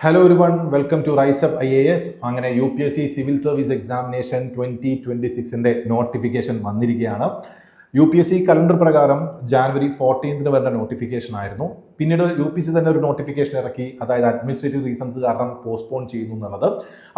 Hello everyone, welcome to rise up IAS. അങ്ങനെ UPSC civil service examination 2026ന്റെ notification വന്നിരിക്കുകയാണ്. UPSC calendar പ്രകാരം January 14 വരുന്ന നോട്ടിഫിക്കേഷൻ ആയിരുന്നു. പിന്നീട് UPSC തന്നെ ഒരു നോട്ടിഫിക്കേഷൻ ഇറക്കി, അതായത് അഡ്മിനിസ്ട്രേറ്റീവ് റീസൺസ് കാരണം പോസ്റ്റ്പോൺ ചെയ്യുന്നു എന്നുള്ളത്.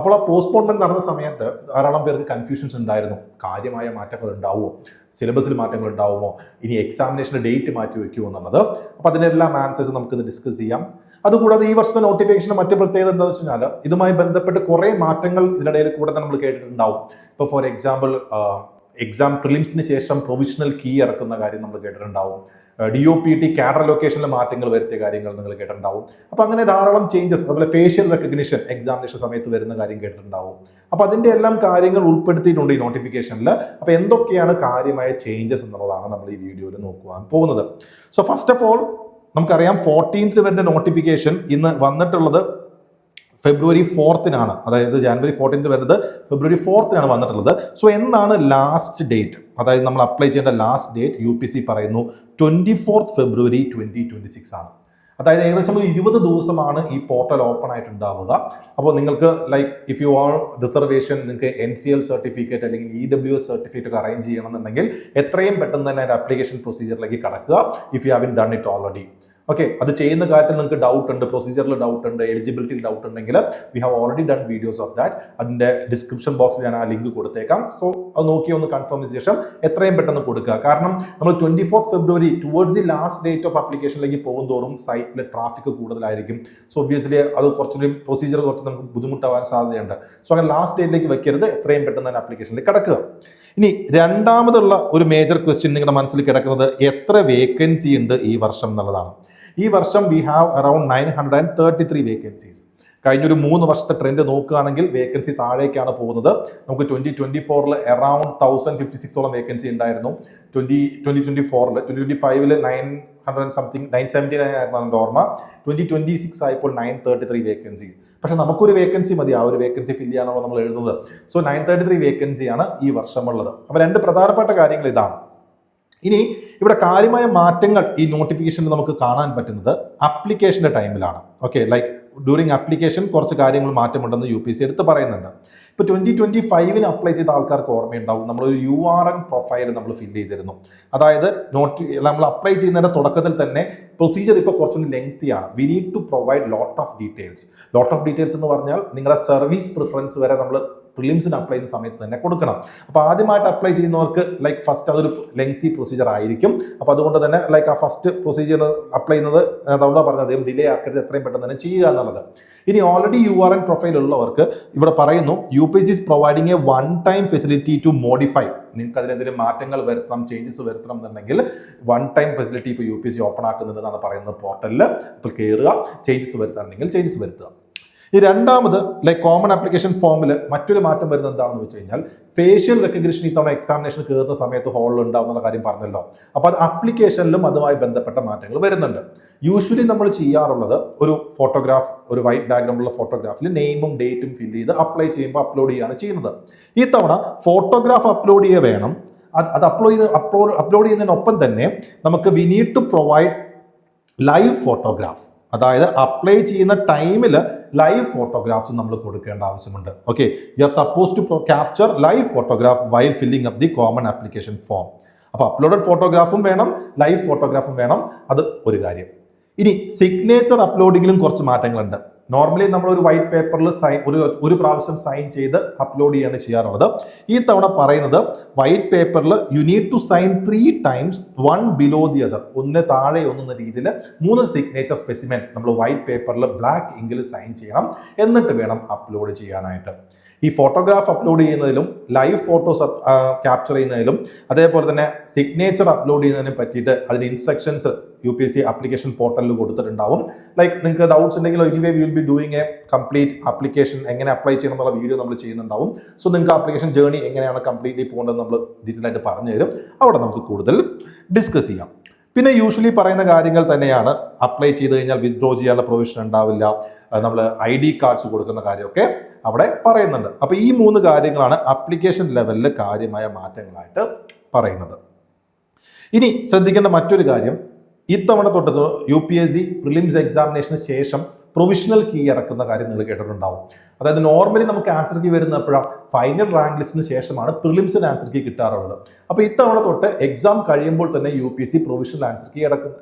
അപ്പോൾ ആ പോസ്റ്റ്പോൺമെന്റ് നടന്ന സമയത്ത് ധാരാളം പേർക്ക് കൺഫ്യൂഷൻസ് ഉണ്ടായിരുന്നു. കാര്യമായ മാറ്റങ്ങൾ ഉണ്ടാവുമോ, സിലബസിൽ മാറ്റങ്ങൾ ഉണ്ടാവുമോ, ഇനി എക്സാമിനേഷൻ്റെ ഡേറ്റ് മാറ്റി വെക്കുമോ എന്നുള്ളത്. അപ്പോൾ അതിനെല്ലാം ആൻസേഴ്സ് നമുക്കിത് ഡിസ്കസ് ചെയ്യാം. അതുകൂടാതെ ഈ വർഷത്തെ നോട്ടിഫിക്കേഷൻ്റെ മറ്റു പ്രത്യേകത എന്താണെന്ന് വെച്ച് കഴിഞ്ഞാൽ ഇതുമായി ബന്ധപ്പെട്ട് കുറേ മാറ്റങ്ങൾ ഇതിനിടയിൽ കൂടെ നമ്മൾ കേട്ടിട്ടുണ്ടാവും. ഇപ്പോൾ ഫോർ എക്സാമ്പിൾ എക്സാം പ്രിലിംസിന് ശേഷം പ്രൊവിഷണൽ കീ ഇറക്കുന്ന കാര്യം നമ്മൾ കേട്ടിട്ടുണ്ടാവും. DOPT കാഡർ ലൊക്കേഷനിൽ മാറ്റങ്ങൾ വരുത്തിയ കാര്യങ്ങൾ നിങ്ങൾ കേട്ടിട്ടുണ്ടാവും. അപ്പോൾ അങ്ങനെ ധാരാളം ചേഞ്ചസ്, അതുപോലെ ഫേഷ്യൽ റെക്കഗ്നിഷൻ എക്സാമിനേഷൻ സമയത്ത് വരുന്ന കാര്യം കേട്ടിട്ടുണ്ടാവും. അപ്പോൾ അതിൻ്റെ എല്ലാം കാര്യങ്ങൾ ഉൾപ്പെടുത്തിയിട്ടുണ്ട് ഈ നോട്ടിഫിക്കേഷനിൽ. അപ്പോൾ എന്തൊക്കെയാണ് കാര്യമായ ചേഞ്ചസ് എന്നുള്ളതാണ് നമ്മൾ ഈ വീഡിയോയിൽ നോക്കുവാൻ പോകുന്നത്. സോ ഫസ്റ്റ് ഓഫ് ഓൾ നമുക്കറിയാം 14 വരുന്ന നോട്ടിഫിക്കേഷൻ ഇന്ന് വന്നിട്ടുള്ളത് ഫെബ്രുവരി 4 അതായത് ജാനുവരി 14 വരുന്നത് ഫെബ്രുവരി 4 വന്നിട്ടുള്ളത്. സോ എന്നാണ് ലാസ്റ്റ് ഡേറ്റ്, അതായത് നമ്മൾ അപ്ലൈ ചെയ്യേണ്ട ലാസ്റ്റ് ഡേറ്റ് UPSC പറയുന്നു 24 ഫെബ്രുവരി 2026 ആണ്. അതായത് ഏകദേശം 20 ദിവസമാണ് ഈ പോർട്ടൽ ഓപ്പൺ ആയിട്ടുണ്ടാവുക. അപ്പോൾ നിങ്ങൾക്ക് ഇഫ് യു ആർ റിസർവേഷൻ, നിങ്ങൾക്ക് NCL സർട്ടിഫിക്കറ്റ് അല്ലെങ്കിൽ EWS സർട്ടിഫിക്കറ്റ് ഒക്കെ അറേഞ്ച് ചെയ്യണമെന്നുണ്ടെങ്കിൽ എത്രയും പെട്ടെന്ന് തന്നെ അതിൻ്റെ ആപ്ലിക്കേഷൻ പ്രൊസീജിയറിലേക്ക് കടക്കുക. If you have done it already. Okay, അത് ചെയ്യുന്ന കാര്യത്തിൽ നിങ്ങൾക്ക് ഡൗട്ട് ഉണ്ട്, പ്രൊസീജിയറിൽ ഡൗട്ട് ഉണ്ട്, എലിജിബിലിറ്റിയിൽ ഡൗട്ട് ഉണ്ടെങ്കിൽ we have already done videos of that. അതിൻ്റെ ഡിസ്ക്രിപ്ഷൻ ബോക്സിൽ ഞാൻ ആ ലിങ്ക് കൊടുത്തേക്കാം. സോ അത് നോക്കി ഒന്ന് കൺഫേം ചെയ്ത ശേഷം എത്രയും പെട്ടെന്ന് കൊടുക്കുക. കാരണം നമ്മൾ 24 ഫെബ്രുവരി towards the last date of ആപ്ലിക്കേഷനിലേക്ക് പോകും തോറും സൈറ്റിൽ ട്രാഫിക് കൂടുതലായിരിക്കും. സോ ഒബ്വിയസ്ലി അത് കുറച്ചുകൂടി പ്രൊസീജിയർ കുറച്ച് നമുക്ക് ബുദ്ധിമുട്ടാവാൻ സാധ്യതയുണ്ട്. സോ അങ്ങനെ ലാസ്റ്റ് ഡേറ്റിലേക്ക് വെക്കരുത്, എത്രയും പെട്ടെന്ന് തന്നെ ആപ്ലിക്കേഷനിലേക്ക് കിടക്കുക. ഇനി രണ്ടാമതുള്ള ഒരു മേജർ ക്വസ്റ്റ്യൻ നിങ്ങളുടെ മനസ്സിൽ കിടക്കുന്നത് എത്ര വേക്കൻസി ഉണ്ട് ഈ വർഷം എന്നുള്ളതാണ്. ഈ വർഷം വി ഹാവ് അറൌണ്ട് 933 വേക്കൻസീസ്. കഴിഞ്ഞൊരു 3 വർഷത്തെ ട്രെൻഡ് നോക്കുകയാണെങ്കിൽ വേക്കൻസി താഴേക്കാണ് പോകുന്നത്. നമുക്ക് 2024 അറൌണ്ട് 1056 വേക്കൻസി ഉണ്ടായിരുന്നു. 2024 2025 979 ആയിരുന്നു എൻ്റെ ഓർമ്മ. 2026 ആയപ്പോൾ 933 വേക്കൻസി. പക്ഷെ നമുക്കൊരു വേക്കൻസി മതി, ആ ഒരു വേക്കൻസി ഫില്ല് ചെയ്യാനാണോ നമ്മൾ എഴുതുന്നത്. സോ 933 വേക്കൻസിയാണ് ഈ വർഷമുള്ളത്. അപ്പോൾ രണ്ട് പ്രധാനപ്പെട്ട കാര്യങ്ങൾ ഇതാണ്. ഇനി ഇവിടെ കാര്യമായ മാറ്റങ്ങൾ ഈ നോട്ടിഫിക്കേഷനിൽ നമുക്ക് കാണാൻ പറ്റുന്നത് അപ്ലിക്കേഷൻ്റെ ടൈമിലാണ്. ഓക്കെ, ഡ്യൂറിങ് ആപ്ലിക്കേഷൻ കുറച്ച് കാര്യങ്ങൾ മാറ്റമുണ്ടെന്ന് UPSC എടുത്ത് പറയുന്നുണ്ട്. ഇപ്പോൾ 2025 അപ്ലൈ ചെയ്ത ആൾക്കാർക്ക് ഓർമ്മയുണ്ടാവും, നമ്മളൊരു URN പ്രൊഫൈൽ നമ്മൾ ഫില്ല് ചെയ്തിരുന്നു. അതായത് നമ്മൾ അപ്ലൈ ചെയ്യുന്നതിൻ്റെ തുടക്കത്തിൽ തന്നെ പ്രൊസീജിയർ ഇപ്പോൾ കുറച്ചുകൂടി ലെങ്തിയാണ്. We need to provide lot of details എന്ന് പറഞ്ഞാൽ നിങ്ങളുടെ സർവീസ് പ്രിഫറൻസ് വരെ നമ്മൾ പ്രിലിംസിന് അപ്ലൈ ചെയ്യുന്ന സമയത്ത് തന്നെ കൊടുക്കണം. അപ്പോൾ ആദ്യമായിട്ട് അപ്ലൈ ചെയ്യുന്നവർക്ക് ഫസ്റ്റ് അതൊരു ലെങ്തി പ്രൊസീജിയർ ആയിരിക്കും. അപ്പോൾ അതുകൊണ്ട് തന്നെ ആ ഫസ്റ്റ് പ്രൊസീജിയർ അപ്ലൈ ചെയ്യുന്നത് അതുകൊണ്ടാണ് പറഞ്ഞത് ഡിലേ ആക്കരുത്, എത്രയും പെട്ടെന്ന് തന്നെ ചെയ്യുക എന്നുള്ളത്. ഇനി ഓൾറെഡി URN പ്രൊഫൈൽ ഉള്ളവർക്ക് ഇവിടെ പറയുന്നു UPSC is providing a one-time facility to modify. നിങ്ങൾക്ക് അതിനെന്തെങ്കിലും മാറ്റങ്ങൾ വരുത്തണം, ചേഞ്ചസ് വരുത്തണം എന്നുണ്ടെങ്കിൽ 1-time ഫെസിലിറ്റി ഇപ്പോൾ UPSC ഓപ്പൺ ആക്കുന്നുണ്ടെന്നാണ് പറയുന്നത് പോർട്ടലിൽ. ഇപ്പോൾ കയറുക, ചേഞ്ചസ് വരുത്താനുണ്ടെങ്കിൽ ചേഞ്ചസ് വരുത്തുക. ഈ രണ്ടാമത് കോമൺ ആപ്ലിക്കേഷൻ ഫോമിൽ മറ്റൊരു മാറ്റം വരുന്നത് എന്താണെന്ന് വെച്ച് കഴിഞ്ഞാൽ ഫേഷ്യൽ റെക്കഗ്നിഷൻ ഇത്തവണ എക്സാമിനേഷൻ കയറുന്ന സമയത്ത് ഹോളിൽ ഉണ്ടാവുന്ന കാര്യം പറഞ്ഞല്ലോ. അപ്പോൾ അത് ആപ്ലിക്കേഷനിലും അതുമായി ബന്ധപ്പെട്ട മാറ്റങ്ങൾ വരുന്നുണ്ട്. യൂഷ്വലി നമ്മൾ ചെയ്യാറുള്ളത് ഒരു ഫോട്ടോഗ്രാഫ്, ഒരു വൈറ്റ് ബാക്ക്ഗ്രൗണ്ടിലുള്ള ഫോട്ടോഗ്രാഫിൽ നെയിമും ഡേറ്റും ഫില്ല് ചെയ്ത് അപ്ലൈ ചെയ്യുമ്പോൾ അപ്ലോഡ് ചെയ്യുകയാണ് ചെയ്യുന്നത്. ഈ തവണ ഫോട്ടോഗ്രാഫ് അപ്ലോഡ് ചെയ്യുക വേണം. അത് അപ്ലോഡ് ചെയ്യുന്നതിനൊപ്പം തന്നെ നമുക്ക് we need to provide live photograph. അതായത് അപ്ലൈ ചെയ്യുന്ന ടൈമിൽ ലൈവ് ഫോട്ടോഗ്രാഫ്സ് നമ്മൾ കൊടുക്കേണ്ട ആവശ്യമുണ്ട്. Okay, you are suppose to capture live photograph while filling up the common application form. അപ്പോൾ അപ്ലോഡഡ് ഫോട്ടോഗ്രാഫും വേണം, ലൈവ് ഫോട്ടോഗ്രാഫും വേണം. അത് ഒരു കാര്യം. ഇനി സിഗ്നേച്ചർ അപ്ലോഡിങ്ങിലും കുറച്ച് മാറ്റങ്ങളുണ്ട്. നോർമലി നമ്മൾ ഒരു വൈറ്റ് പേപ്പറിൽ ഒരു പ്രാവശ്യം സൈൻ ചെയ്ത് അപ്ലോഡ് ചെയ്യാണ് ചെയ്യാറുള്ളത്. ഈ തവണ പറയുന്നത് വൈറ്റ് പേപ്പറിൽ you need to sign 3 times, 1 below the other. ഒന്ന് താഴെ ഒന്നെന്ന രീതിയിൽ 3 സിഗ്നേച്ചർ സ്പെസിമെൻ നമ്മൾ വൈറ്റ് പേപ്പറിൽ ബ്ലാക്ക് ഇങ്കിൽ സൈൻ ചെയ്യണം. എന്നിട്ട് വേണം അപ്ലോഡ് ചെയ്യാനായിട്ട്. ഈ ഫോട്ടോഗ്രാഫ് അപ്ലോഡ് ചെയ്യുന്നതിലും ലൈവ് ഫോട്ടോസ് ക്യാപ്ചർ ചെയ്യുന്നതിലും അതേപോലെ തന്നെ സിഗ്നേച്ചർ അപ്ലോഡ് ചെയ്യുന്നതിനെ പറ്റിയിട്ട് അതിന് ഇൻസ്ട്രക്ഷൻസ് UPSC ആപ്ലിക്കേഷൻ പോർട്ടലിൽ കൊടുത്തിട്ടുണ്ടാവും. നിങ്ങൾക്ക് ഡൗട്ട്സ് ഉണ്ടെങ്കിൽ anyway we will be doing A complete application എങ്ങനെ അപ്ലൈ ചെയ്യണം എന്നുള്ള വീഡിയോ നമ്മൾ ചെയ്യുന്നുണ്ടാവും. സോ നിങ്ങൾക്ക് ആപ്ലിക്കേഷൻ ജേർണി എങ്ങനെയാണ് കംപ്ലീറ്റ്ലി പോകേണ്ടത് നമ്മൾ ഡീറ്റെയിൽ ആയിട്ട് പറഞ്ഞു തരും. അവിടെ നമുക്ക് കൂടുതൽ ഡിസ്കസ് ചെയ്യാം. പിന്നെ യൂഷ്വലി പറയുന്ന കാര്യങ്ങൾ തന്നെയാണ്. അപ്ലൈ ചെയ്ത് കഴിഞ്ഞാൽ വിത്ഡ്രോ ചെയ്യാനുള്ള പ്രൊവിഷൻ ഉണ്ടാവില്ല. നമ്മൾ ID കാർഡ്സ് കൊടുക്കുന്ന കാര്യമൊക്കെ അവിടെ പറയുന്നുണ്ട്. അപ്പോൾ ഈ 3 കാര്യങ്ങളാണ് ആപ്ലിക്കേഷൻ ലെവലിൽ കാര്യമായ മാറ്റങ്ങളായിട്ട് പറയുന്നത്. ഇനി ശ്രദ്ധിക്കേണ്ട മറ്റൊരു കാര്യം, ഇത്തവണ തൊട്ട് UPSC പ്രിലിംസ് എക്സാമിനേഷന് ശേഷം പ്രൊവിഷണൽ കീ ഇറക്കുന്ന കാര്യം നിങ്ങൾ കേട്ടിട്ടുണ്ടാവും. അതായത് നോർമലി നമുക്ക് ആൻസർ കീ വരുന്ന എപ്പോഴാണ് ഫൈനൽ റാങ്ക് ലിസ്റ്റിന് ശേഷമാണ് പ്രിലിംസിന് ആൻസർ കീ കിട്ടാറുള്ളത്. അപ്പോൾ ഇത്തവണ തൊട്ട് എക്സാം കഴിയുമ്പോൾ തന്നെ UPSC provisional answer key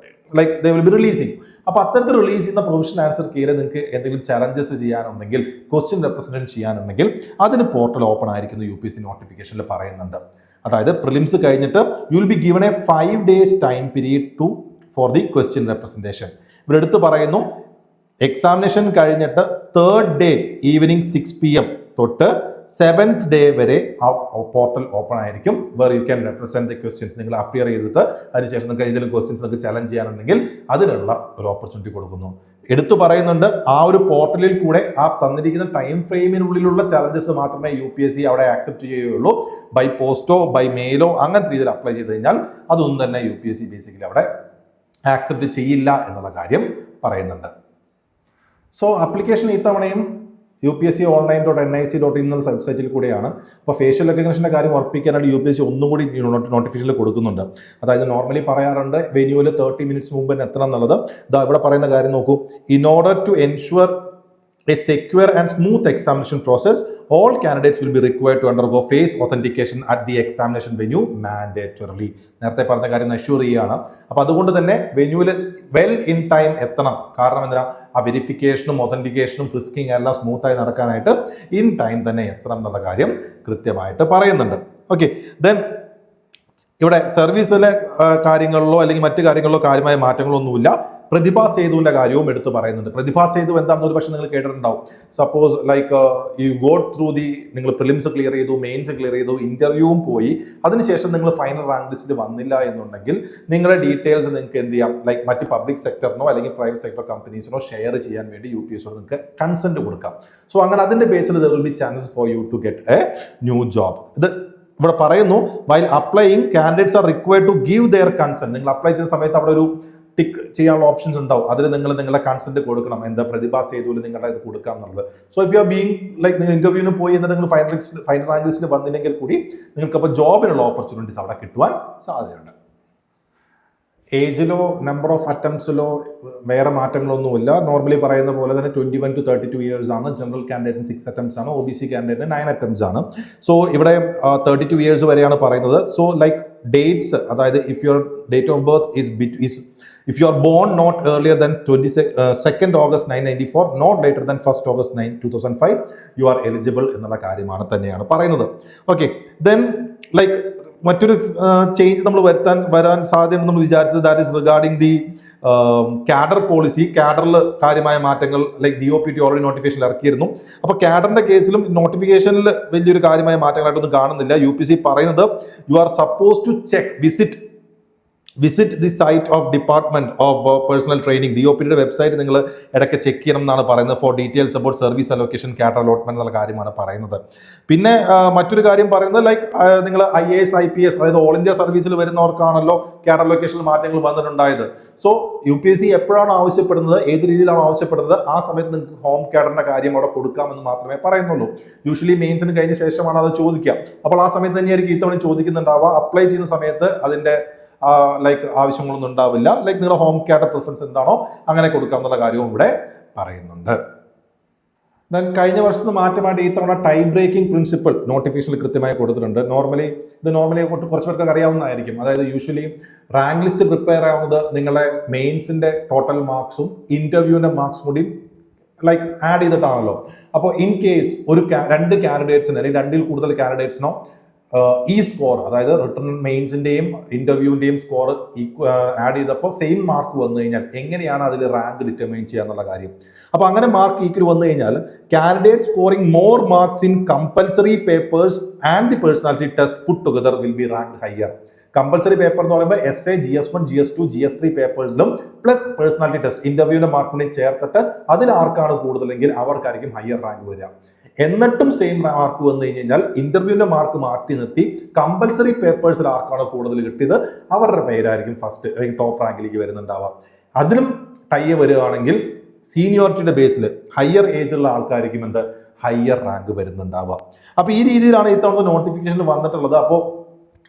like they will be releasing. അപ്പോൾ അത്തരത്തിൽ റിലീസ് ചെയ്യുന്ന പ്രൊവിഷണൽ ആൻസർ കീയിൽ നിങ്ങൾക്ക് എന്തെങ്കിലും ചലഞ്ചസ് ചെയ്യാനുണ്ടെങ്കിൽ, ക്വസ്റ്റ്യൻ റെപ്രസെന്റ് ചെയ്യാനുണ്ടെങ്കിൽ അതിന് പോർട്ടൽ ഓപ്പൺ ആയിരിക്കുന്നു UPSC നോട്ടിഫിക്കേഷനിൽ പറയുന്നുണ്ട്. അതായത് പ്രിലിംസ് കഴിഞ്ഞിട്ട് you will be given a 5 days time period for the question representation. ഇവിടെ എടുത്ത് പറയുന്നു എക്സാമിനേഷൻ കഴിഞ്ഞിട്ട് 3rd day ഈവനിങ് 6 PM തൊട്ട് 7th day വരെ ആ പോർട്ടൽ ഓപ്പൺ ആയിരിക്കും. Where you can represent the questions. നിങ്ങൾ അപ്പിയർ ചെയ്തിട്ട് അതിനുശേഷം നിങ്ങൾക്ക് ഏതെങ്കിലും ക്വസ്റ്റ്യൻസ് നിങ്ങൾക്ക് ചലഞ്ച് ചെയ്യാനുണ്ടെങ്കിൽ അതിനുള്ള ഒരു ഓപ്പർച്യൂണിറ്റി കൊടുക്കുന്നു. എടുത്തു പറയുന്നുണ്ട് ആ ഒരു പോർട്ടലിൽ കൂടെ ആ തന്നിരിക്കുന്ന ടൈം ഫ്രെയിമിനുള്ളിലുള്ള ചലഞ്ചസ് മാത്രമേ UPSC അവിടെ ആക്സെപ്റ്റ് ചെയ്യുകയുള്ളൂ. ബൈ പോസ്റ്റോ ബൈ മെയിലോ അങ്ങനത്തെ രീതിയിൽ അപ്ലൈ ചെയ്ത് കഴിഞ്ഞാൽ അതൊന്നും തന്നെ UPSC ബേസിക്കലി അവിടെ ആക്സെപ്റ്റ് ചെയ്യില്ല എന്നുള്ള കാര്യം പറയുന്നുണ്ട്. സോ അപ്ലിക്കേഷൻ ഇത്തവണയും UPSC.online.nic.in എന്ന വെബ്സൈറ്റിൽ കൂടെയാണ്. അപ്പോൾ ഫേഷ്യൽ റെക്കഗ്നിഷൻ്റെ കാര്യം ഉറപ്പിക്കാനായിട്ട് UPSC ഒന്നും കൂടി നോട്ടിഫിക്കേഷനിൽ കൊടുക്കുന്നുണ്ട്. അതായത് നോർമലി പറയാറുണ്ട് വെന്യൂവിൽ 30 minutes മുമ്പ് എത്തണം എന്നുള്ളത്. ഇതാ ഇവിടെ പറയുന്ന കാര്യം നോക്കൂ. In order to ensure a secure and smooth examination process, all candidates will be required to undergo face authentication at the examination venue mandatorily. നേരത്തെ പറഞ്ഞ കാര്യം അഷ്യൂർ ചെയ്യുകയാണ്. അപ്പോൾ അതുകൊണ്ട് തന്നെ വെന്യൂവിൽ വെൽ ഇൻ ടൈം എത്തണം. കാരണം എന്താ, ആ വെരിഫിക്കേഷനും ഒതന്റിക്കേഷനും ഫ്രിസ്കിങ് എല്ലാം സ്മൂത്തായി നടക്കാനായിട്ട് ഇൻ ടൈം തന്നെ എത്തണം എന്നുള്ള കാര്യം കൃത്യമായിട്ട് പറയുന്നുണ്ട്. ഓക്കെ, ദെൻ ഇവിടെ സർവീസിലെ കാര്യങ്ങളിലോ അല്ലെങ്കിൽ മറ്റു കാര്യങ്ങളിലോ കാര്യമായ മാറ്റങ്ങളൊന്നുമില്ല. പ്രതിഭാ സേതുവിന്റെ കാര്യവും എടുത്ത് പറയുന്നുണ്ട്. പ്രതിഭാ സേതു എന്താണെന്ന് ഒരു പക്ഷേ നിങ്ങൾ കേട്ടിട്ടുണ്ടാവും. Suppose like you go through നിങ്ങൾ പ്രിലിംസ് ക്ലിയർ ചെയ്തു, മെയിൻസ് ക്ലിയർ ചെയ്തു, ഇന്റർവ്യൂവും പോയി, അതിനുശേഷം നിങ്ങൾ ഫൈനൽ റാങ്ക് ലിസ്റ്റിൽ വന്നില്ല എന്നുണ്ടെങ്കിൽ നിങ്ങളുടെ ഡീറ്റെയിൽസ് നിങ്ങൾക്ക് എന്ത് ചെയ്യാം, ലൈക്ക് മറ്റ് പബ്ലിക് സെക്ടറിനോ അല്ലെങ്കിൽ പ്രൈവറ്റ് സെക്ടർ കമ്പനീസിനോ ഷെയർ ചെയ്യാൻ വേണ്ടി UPSC നിങ്ങൾക്ക് കൺസെന്റ് കൊടുക്കാം. സോ അങ്ങനെ അതിന്റെ ബേസിൽ there will be chances for you to get a new job. ഇത് ഇവിടെ പറയുന്നു while applying candidates are required to give their consent. നിങ്ങൾ അപ്ലൈ ചെയ്യുന്ന സമയത്ത് അവിടെ ഒരു ടിക്ക് ചെയ്യാനുള്ള ഓപ്ഷൻസ് ഉണ്ടാവും. അതിൽ നിങ്ങൾ നിങ്ങളുടെ കൺസെന്റ് കൊടുക്കണം. എന്താ പ്രതിഭാ സേതുവിൽ നിങ്ങളുടെ ഇത് കൊടുക്കാം എന്നുള്ളത്. So if you are being like നിങ്ങൾ ഇന്റർവ്യൂവിന് പോയി എന്നാൽ നിങ്ങൾ ഫൈനൽ റാങ്ക് ലിസ്റ്റിൽ വന്നില്ലെങ്കിൽ കൂടി നിങ്ങൾക്ക് അപ്പോൾ ജോബിനുള്ള ഓപ്പർച്യൂണിറ്റീസ് അവിടെ കിട്ടുവാൻ സാധ്യതയുണ്ട്. ഏജിലോ നമ്പർ ഓഫ് അറ്റംപ്റ്റ്സിലോ വേറെ മാറ്റങ്ങളൊന്നുമില്ല. നോർമലി പറയുന്ന പോലെ തന്നെ 21 to 32 years ആണ്. ജനറൽ കാൻഡിഡേറ്റ്സിന് 6 attempts ആണ്. OBC കാൻഡിഡേറ്റിന് 9 attempts ആണ്. സോ ഇവിടെ 32 years വരെയാണ് പറയുന്നത്. സോ ലൈക്ക് ഡേറ്റ്സ്, അതായത് if your date of birth is if you are born not earlier than 2nd August 1994, not later than 1st August 2005, you are eligible എന്നുള്ള കാര്യമാണ് തന്നെയാണ് പറയുന്നത്. ഓക്കെ, ദെൻ ലൈക്ക് മറ്റൊരു change നമ്മൾ വരാൻ സാധ്യതയുണ്ടെന്ന് നമ്മൾ വിചാരിച്ചത് that is regarding the cadre policy. കാഡറിൽ കാര്യമായ മാറ്റങ്ങൾ ലൈക്ക് DOPT ഓൾറെഡി നോട്ടിഫിക്കേഷൻ ഇറക്കിയിരുന്നു. അപ്പോൾ കാഡറിന്റെ കേസിലും നോട്ടിഫിക്കേഷനിൽ വലിയൊരു കാര്യമായ മാറ്റങ്ങളായിട്ടൊന്നും കാണുന്നില്ല. UPSC പറയുന്നത് you are suppose to visit the site of department of personnel training. DOPTയുടെ വെബ്സൈറ്റ് നിങ്ങൾ ഇടയ്ക്ക് ചെക്ക് ചെയ്യണം എന്നാണ് പറയുന്നത്. For details about service allocation, cadre allotment എന്നുള്ള കാര്യമാണ് പറയുന്നത്. പിന്നെ മറ്റൊരു കാര്യം പറയുന്നത് ലൈക്ക് നിങ്ങൾ IAS IPS അതായത് ഓൾ ഇന്ത്യ സർവീസിൽ വരുന്നവർക്കാണല്ലോ കാഡർ അലോക്കേഷനിൽ മാറ്റങ്ങൾ വന്നിട്ടുണ്ടായത്. സോ UPSC എപ്പോഴാണ് ആവശ്യപ്പെടുന്നത്, ഏത് രീതിയിലാണ് ആവശ്യപ്പെടുന്നത്, ആ സമയത്ത് നിങ്ങൾക്ക് ഹോം കാഡറിന്റെ കാര്യം അവിടെ കൊടുക്കാമെന്ന് മാത്രമേ പറയുന്നുള്ളൂ. യൂഷ്വലി മെയിൻസിന് കഴിഞ്ഞ ശേഷമാണ് അത് ചോദിക്കുക. അപ്പോൾ ആ സമയത്ത് തന്നെയായിരിക്കും ഇത്തവണ ചോദിക്കുന്നുണ്ടാവുക. അപ്ലൈ ചെയ്യുന്ന സമയത്ത് അതിന്റെ ലൈക്ക് ആവശ്യങ്ങളൊന്നും ഉണ്ടാവില്ല. ലൈക്ക് നിങ്ങളുടെ ഹോം കാഡർ പ്രിഫറൻസ് എന്താണോ അങ്ങനെ കൊടുക്കാം എന്നുള്ള കാര്യവും ഇവിടെ പറയുന്നുണ്ട്. ദെൻ കഴിഞ്ഞ വർഷത്തെ മാറ്റമായിട്ട് ഇത്തവണ ടൈം ബ്രേക്കിംഗ് പ്രിൻസിപ്പിൾ നോട്ടിഫിക്കേഷനിൽ കൃത്യമായി കൊടുത്തിട്ടുണ്ട്. നോർമലി കുറച്ച് പേർക്ക് അറിയാവുന്നതായിരിക്കും. അതായത് യൂഷ്വലി റാങ്ക് ലിസ്റ്റ് പ്രിപ്പയർ ആവുന്നത് നിങ്ങളുടെ മെയിൻസിന്റെ ടോട്ടൽ മാർക്സും ഇന്റർവ്യൂവിന്റെ മാർക്സും കൂടി ലൈക്ക് ആഡ് ചെയ്തിട്ടാണല്ലോ. അപ്പോൾ ഇൻ കേസ് ഒരു 2 കാൻഡിഡേറ്റ്സിന് അല്ലെങ്കിൽ 2ൽ കൂടുതൽ കാൻഡിഡേറ്റ്സിനോ ഈ സ്കോർ, അതായത് റിട്ടേൺ മെയിൻസിന്റെയും ഇന്റർവ്യൂവിന്റെയും സ്കോർ ആഡ് ചെയ്തപ്പോൾ സെയിം മാർക്ക് വന്നു കഴിഞ്ഞാൽ എങ്ങനെയാണ് അതിൽ റാങ്ക് ഡിറ്റർമൈൻ ചെയ്യുക എന്നുള്ള കാര്യം. അപ്പോൾ അങ്ങനെ മാർക്ക് ഈക്വൽ വന്നു കഴിഞ്ഞാൽ candidate scoring more marks in compulsory papers and the personality test put together will be rank higher. Compulsory paper എന്ന് പറയുമ്പോൾ essay, GS1, GS2, GS3 പേപ്പേഴ്സിലും പ്ലസ് പേഴ്സണാലിറ്റി ടെസ്റ്റ് ഇന്റർവ്യൂവിന്റെ മാർക്കിനെ ചേർത്തിട്ട് അതിൽ ആർക്കാണ് കൂടുതലെങ്കിൽ അവർക്കായിരിക്കും ഹയർ റാങ്ക് വരിക. എന്നിട്ടും സെയിം മാർക്ക് വന്നു കഴിഞ്ഞാൽ ഇന്റർവ്യൂവിന്റെ മാർക്ക് മാറ്റി നിർത്തി കമ്പൽസറി പേപ്പേഴ്സിൽ ആർക്കാണ് കൂടുതൽ കിട്ടിയത് അവരുടെ പേരായിരിക്കും ഫസ്റ്റ് അല്ലെങ്കിൽ ടോപ്പ് റാങ്കിലേക്ക് വരുന്നുണ്ടാവുക. അതിനും ടൈ വരികയാണെങ്കിൽ സീനിയോറിറ്റിയുടെ ബേസിൽ ഹയർ ഏജുള്ള ആൾക്കാർക്കും ഹയർ റാങ്ക് വരുന്നുണ്ടാവുക. അപ്പോൾ ഈ രീതിയിലാണ് ഇത്തവണ നോട്ടിഫിക്കേഷൻ വന്നിട്ടുള്ളത്. അപ്പോൾ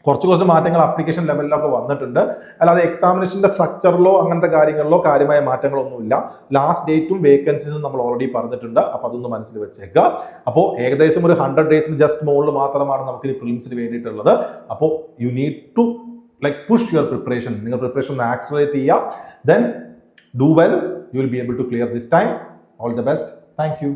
കുറച്ച് മാറ്റങ്ങൾ ആപ്ലിക്കേഷൻ ലെവലിലൊക്കെ വന്നിട്ടുണ്ട്. അല്ലാതെ എക്സാമിനേഷന്റെ സ്ട്രക്ചറിലോ അങ്ങനത്തെ കാര്യങ്ങളിലോ കാര്യമായ മാറ്റങ്ങളൊന്നുമില്ല. ലാസ്റ്റ് ഡേറ്റും വേക്കൻസീസും നമ്മൾ ഓൾറെഡി പറഞ്ഞിട്ടുണ്ട്. അപ്പോൾ അതൊന്ന് മനസ്സിൽ വെച്ചേക്കുക. അപ്പോൾ ഏകദേശം ഒരു 100 ഡേയ്സിന് ജസ്റ്റ് മുകളിൽ മാത്രമാണ് നമുക്ക് ഈ പ്രിലിംസിന് വേണ്ടിയിട്ടുള്ളത്. അപ്പോൾ you need to push your preparation. നിങ്ങൾ പ്രിപ്പറേഷൻ ഒന്ന് ആക്സലറേറ്റ് ചെയ്യുക. Then do well, you will be able to clear this time. All the best. Thank U.